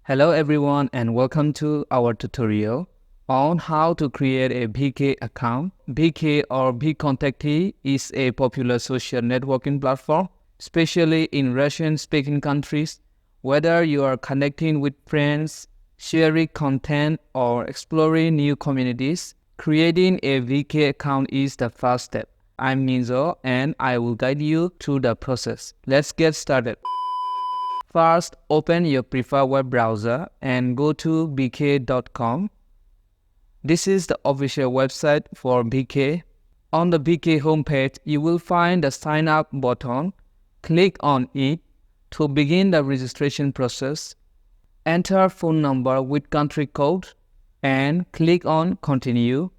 Hello everyone and welcome to our tutorial on how to create a VK account. VK or VKontakte is a popular social networking platform, especially in Russian-speaking countries. Whether you are connecting with friends, sharing content, or exploring new communities, creating a VK account is the first step. I'm NyiZaw and I will guide you through the process. Let's get started. First, open your preferred web browser and go to VK.com. This is the official website for VK. On the VK homepage, you will find the sign up button. Click on it to begin the registration process. Enter phone number with country code and click on continue.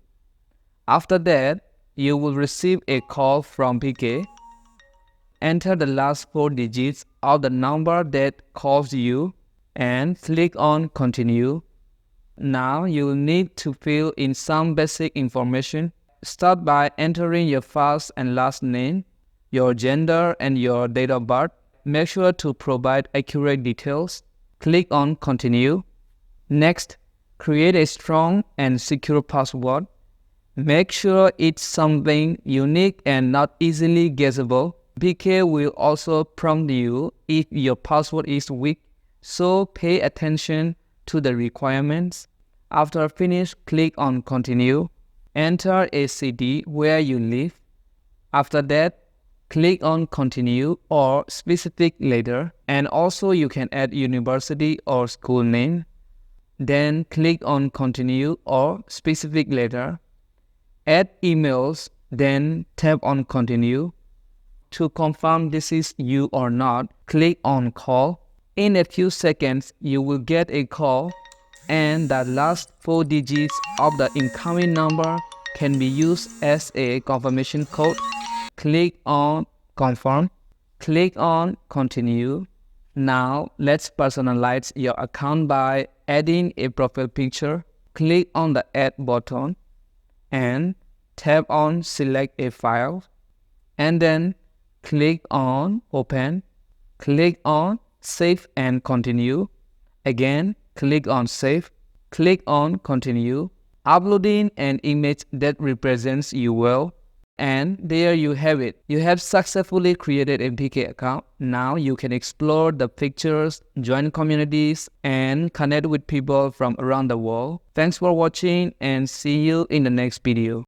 After that, you will receive a call from VK. Enter the last 4 digits of the number that calls you and click on continue. Now you will need to fill in some basic information. Start by entering your first and last name, your gender and your date of birth. Make sure to provide accurate details. Click on continue. Next, create a strong and secure password. Make sure it's something unique and not easily guessable. VK will also prompt you if your password is weak, so pay attention to the requirements. After finish, click on continue. Enter a city where you live. After that, click on continue or specific later, and also you can add university or school name. Then click on continue or specific later. Add emails, then tap on continue. To confirm this is you or not, click on call. In a few seconds, you will get a call and the last 4 digits of the incoming number can be used as a confirmation code. Click on confirm. Click on continue. Now let's personalize your account by adding a profile picture. Click on the add button and tap on select a file and then click on open. Click on save and continue. Again, click on save. Click on continue. Uploading an image that represents you well. And there you have it. You have successfully created a VK account. Now you can explore the pictures, join communities, and connect with people from around the world. Thanks for watching and see you in the next video.